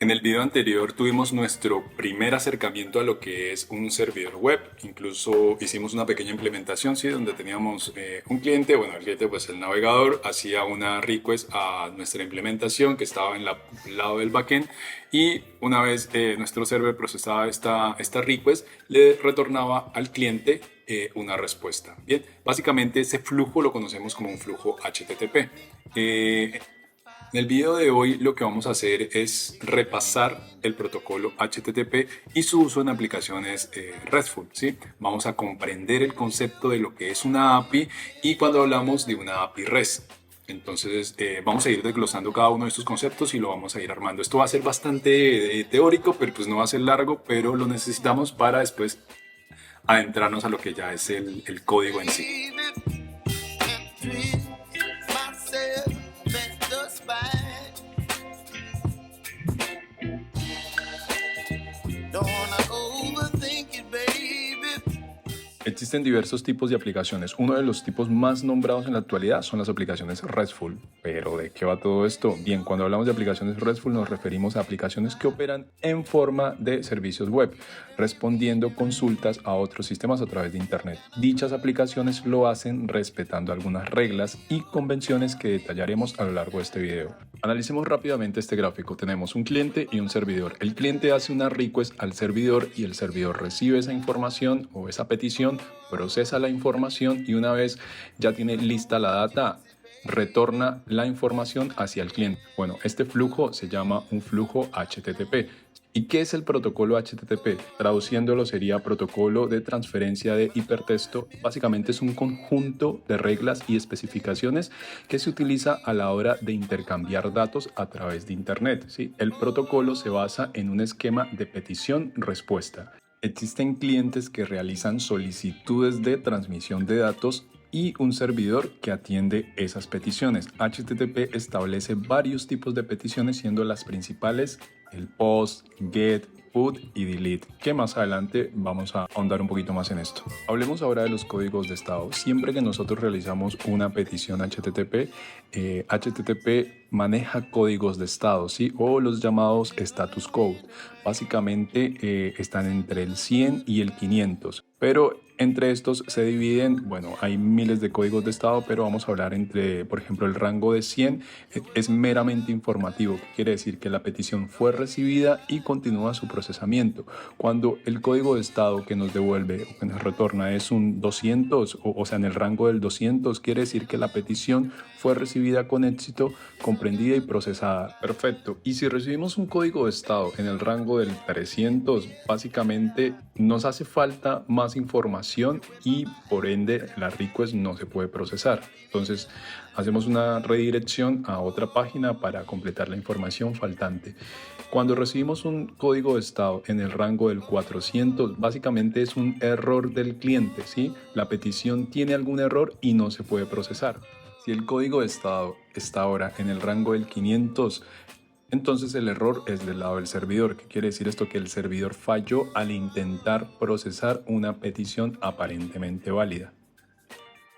En el video anterior tuvimos nuestro primer acercamiento a lo que es un servidor web. Incluso hicimos una pequeña implementación, ¿sí? Donde teníamos un cliente, bueno, el cliente, pues el navegador hacía una request a nuestra implementación que estaba en el lado del backend, y una vez nuestro server procesaba esta request, le retornaba al cliente una respuesta. Bien, básicamente ese flujo lo conocemos como un flujo HTTP. En el video de hoy lo que vamos a hacer es repasar el protocolo HTTP y su uso en aplicaciones RESTful, ¿sí? Vamos a comprender el concepto de lo que es una API y cuando hablamos de una API REST. Entonces vamos a ir desglosando cada uno de estos conceptos y lo vamos a ir armando. Esto va a ser bastante teórico, pero pues no va a ser largo, pero lo necesitamos para después adentrarnos a lo que ya es el código en sí. Existen diversos tipos de aplicaciones. Uno de los tipos más nombrados en la actualidad son las aplicaciones RESTful. ¿Pero de qué va todo esto? Bien, cuando hablamos de aplicaciones RESTful nos referimos a aplicaciones que operan en forma de servicios web, respondiendo consultas a otros sistemas a través de Internet. Dichas aplicaciones lo hacen respetando algunas reglas y convenciones que detallaremos a lo largo de este video. Analicemos rápidamente este gráfico. Tenemos un cliente y un servidor. El cliente hace una request al servidor y el servidor recibe esa información o esa petición, procesa la información y una vez ya tiene lista la data, retorna la información hacia el cliente. Bueno, este flujo se llama un flujo HTTP. ¿Y qué es el protocolo HTTP? Traduciéndolo sería protocolo de transferencia de hipertexto. Básicamente es un conjunto de reglas y especificaciones que se utiliza a la hora de intercambiar datos a través de Internet, ¿sí? El protocolo se basa en un esquema de petición-respuesta. Existen clientes que realizan solicitudes de transmisión de datos y un servidor que atiende esas peticiones. HTTP establece varios tipos de peticiones, siendo las principales el POST, GET, PUT y DELETE, que más adelante vamos a ahondar un poquito más en esto. Hablemos ahora de los códigos de estado. Siempre que nosotros realizamos una petición HTTP, HTTP maneja códigos de estado, ¿sí? O los llamados status code. Básicamente están entre el 100 y el 500, pero entre estos se dividen, bueno, hay miles de códigos de estado, pero vamos a hablar por ejemplo, el rango de 100 es meramente informativo, que quiere decir que la petición fue recibida y continúa su procesamiento. Cuando el código de estado que nos devuelve o que nos retorna es un 200, o sea, en el rango del 200, quiere decir que la petición fue recibida con éxito, comprendida y procesada. Perfecto. Y si recibimos un código de estado en el rango del 300, básicamente nos hace falta más información y por ende la request no se puede procesar. Entonces hacemos una redirección a otra página para completar la información faltante. Cuando recibimos un código de estado en el rango del 400, básicamente es un error del cliente, ¿sí? La petición tiene algún error y no se puede procesar. Si el código de estado está ahora en el rango del 500, entonces el error es del lado del servidor. ¿Qué quiere decir esto? Que el servidor falló al intentar procesar una petición aparentemente válida.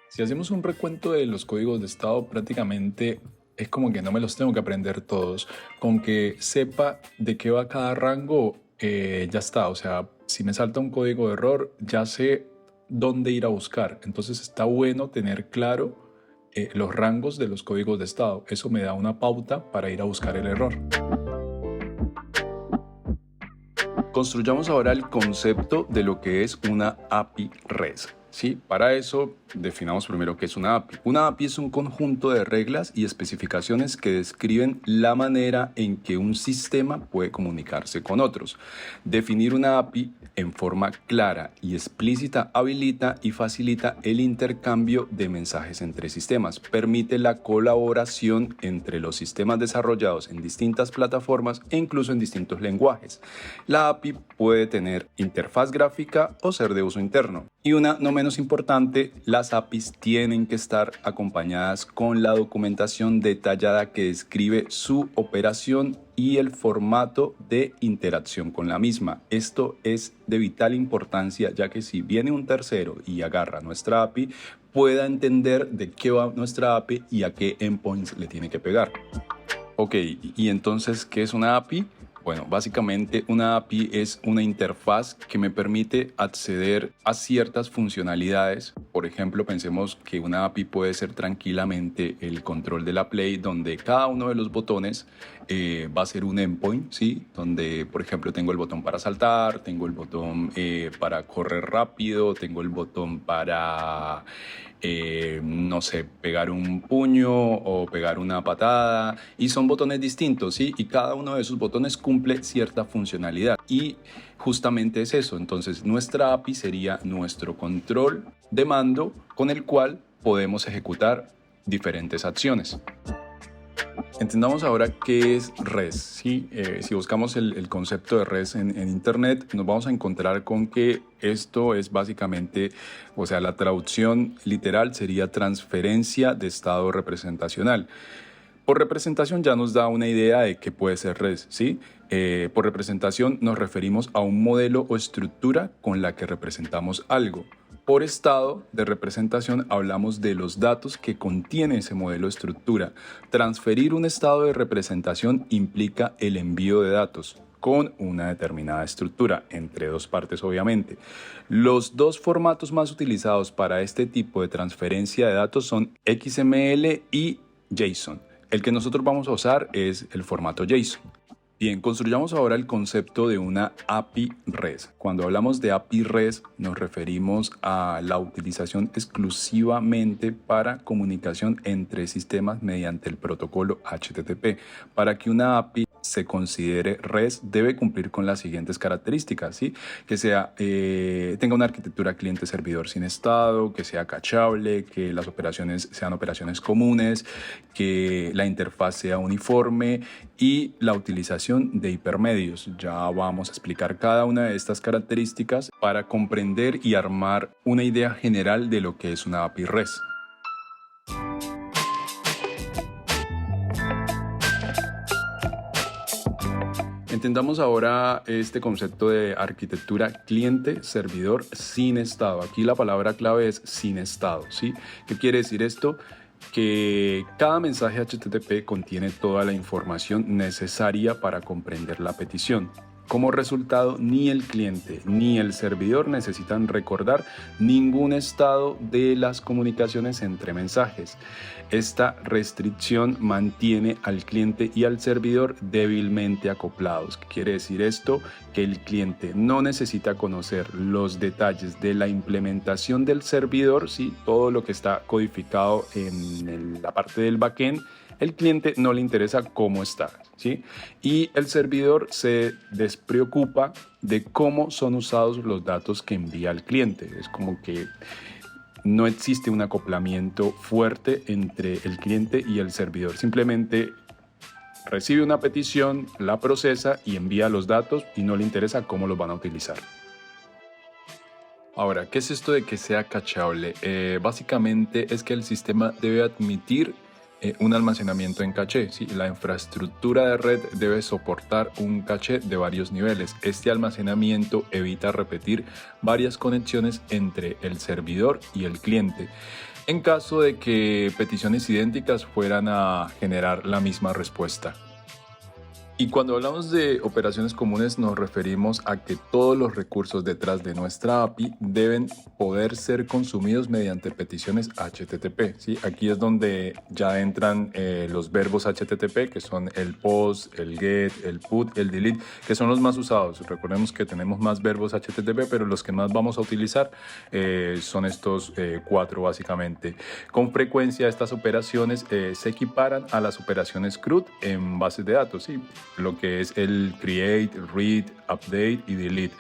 Si hacemos un recuento de los códigos de estado, prácticamente es como que no me los tengo que aprender todos. Con que sepa de qué va cada rango, ya está. O sea, si me salta un código de error, ya sé dónde ir a buscar. Entonces está bueno tener claro los rangos de los códigos de estado. Eso me da una pauta para ir a buscar el error. Construyamos ahora el concepto de lo que es una API REST. ¿Sí? Para eso definamos primero qué es una API. Una API es un conjunto de reglas y especificaciones que describen la manera en que un sistema puede comunicarse con otros. Definir una API en forma clara y explícita habilita y facilita el intercambio de mensajes entre sistemas. Permite la colaboración entre los sistemas desarrollados en distintas plataformas e incluso en distintos lenguajes. La API puede tener interfaz gráfica o ser de uso interno. Y una no menos importante, las APIs tienen que estar acompañadas con la documentación detallada que describe su operación y el formato de interacción con la misma. Esto es de vital importancia, ya que si viene un tercero y agarra nuestra API, pueda entender de qué va nuestra API y a qué endpoints le tiene que pegar. Ok, y entonces, ¿qué es una API? Bueno, básicamente una API es una interfaz que me permite acceder a ciertas funcionalidades. Por ejemplo, pensemos que una API puede ser tranquilamente el control de la Play, donde cada uno de los botones va a ser un endpoint, ¿sí? Donde, por ejemplo, tengo el botón para saltar, tengo el botón para correr rápido, tengo el botón para no sé, pegar un puño o pegar una patada, y son botones distintos, ¿sí? Y cada uno de esos botones cumple cierta funcionalidad y justamente es eso. Entonces nuestra API sería nuestro control de mando con el cual podemos ejecutar diferentes acciones. Entendamos ahora qué es REST. ¿Sí? Si buscamos el concepto de REST en Internet, nos vamos a encontrar con que esto es básicamente, o sea, la traducción literal sería transferencia de estado representacional. Por representación ya nos da una idea de qué puede ser REST, ¿sí? Por representación nos referimos a un modelo o estructura con la que representamos algo. Por estado de representación hablamos de los datos que contiene ese modelo o estructura. Transferir un estado de representación implica el envío de datos con una determinada estructura, entre dos partes obviamente. Los dos formatos más utilizados para este tipo de transferencia de datos son XML y JSON. El que nosotros vamos a usar es el formato JSON. Bien, construyamos ahora el concepto de una API REST. Cuando hablamos de API REST nos referimos a la utilización exclusivamente para comunicación entre sistemas mediante el protocolo HTTP. Para que una API se considere REST debe cumplir con las siguientes características, ¿sí? Que tenga una arquitectura cliente-servidor sin estado, que sea cachable, que las operaciones sean operaciones comunes, que la interfaz sea uniforme y la utilización de hipermedios. Ya vamos a explicar cada una de estas características para comprender y armar una idea general de lo que es una API REST. Entendamos ahora este concepto de arquitectura cliente-servidor sin estado. Aquí la palabra clave es sin estado, ¿sí? ¿Qué quiere decir esto? Que cada mensaje HTTP contiene toda la información necesaria para comprender la petición. Como resultado, ni el cliente ni el servidor necesitan recordar ningún estado de las comunicaciones entre mensajes. Esta restricción mantiene al cliente y al servidor débilmente acoplados. ¿Qué quiere decir esto? Que el cliente no necesita conocer los detalles de la implementación del servidor, ¿sí? Todo lo que está codificado en la parte del backend. El cliente no le interesa cómo está, ¿sí? Y el servidor se despreocupa de cómo son usados los datos que envía el cliente. Es como que no existe un acoplamiento fuerte entre el cliente y el servidor. Simplemente recibe una petición, la procesa y envía los datos y no le interesa cómo los van a utilizar. Ahora, ¿qué es esto de que sea cacheable? Básicamente es que el sistema debe admitir un almacenamiento en caché, ¿sí? La infraestructura de red debe soportar un caché de varios niveles. Este almacenamiento evita repetir varias conexiones entre el servidor y el cliente, en caso de que peticiones idénticas fueran a generar la misma respuesta. Y cuando hablamos de operaciones comunes nos referimos a que todos los recursos detrás de nuestra API deben poder ser consumidos mediante peticiones HTTP, ¿sí? Aquí es donde ya entran los verbos HTTP, que son el POST, el GET, el PUT, el DELETE, que son los más usados. Recordemos que tenemos más verbos HTTP, pero los que más vamos a utilizar son estos cuatro básicamente. Con frecuencia estas operaciones se equiparan a las operaciones CRUD en bases de datos, ¿sí? Lo que es el create, read, update y delete,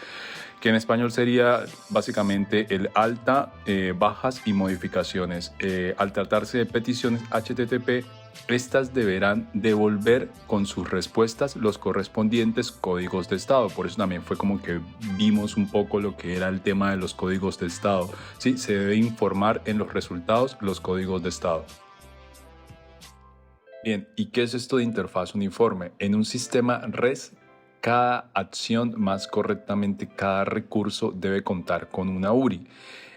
que en español sería básicamente el alta, bajas y modificaciones. Al tratarse de peticiones HTTP, estas deberán devolver con sus respuestas los correspondientes códigos de estado. Por eso también fue como que vimos un poco lo que era el tema de los códigos de estado, ¿sí? Se debe informar en los resultados los códigos de estado. Bien, ¿y qué es esto de interfaz uniforme? En un sistema REST, cada acción, más correctamente cada recurso, debe contar con una URI.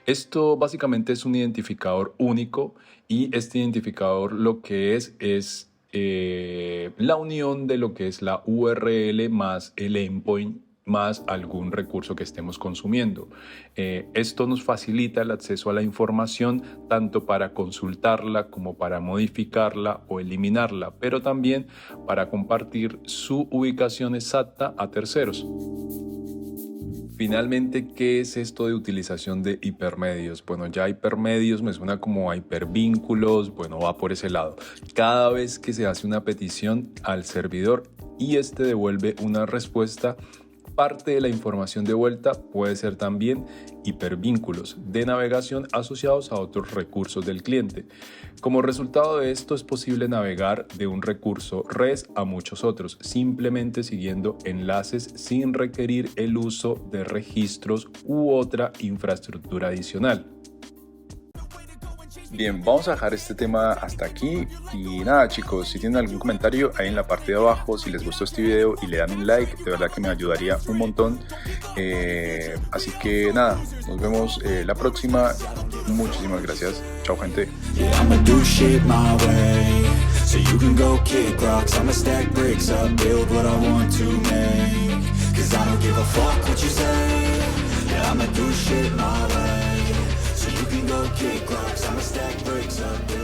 Esto básicamente es un identificador único y este identificador lo que es la unión de lo que es la URL más el endpoint más algún recurso que estemos consumiendo. Esto nos facilita el acceso a la información tanto para consultarla como para modificarla o eliminarla, pero también para compartir su ubicación exacta a terceros. Finalmente, ¿qué es esto de utilización de hipermedios? Bueno, ya hipermedios me suena como a hipervínculos, bueno, va por ese lado. Cada vez que se hace una petición al servidor y este devuelve una respuesta, parte de la información de vuelta puede ser también hipervínculos de navegación asociados a otros recursos del cliente. Como resultado de esto es posible navegar de un recurso REST a muchos otros, simplemente siguiendo enlaces sin requerir el uso de registros u otra infraestructura adicional. Bien, vamos a dejar este tema hasta aquí y nada chicos, si tienen algún comentario ahí en la parte de abajo, si les gustó este video y le dan un like, de verdad que me ayudaría un montón. Así que nada, nos vemos la próxima. Muchísimas gracias. Chao gente. So you can go kick rocks, I'ma stack bricks up.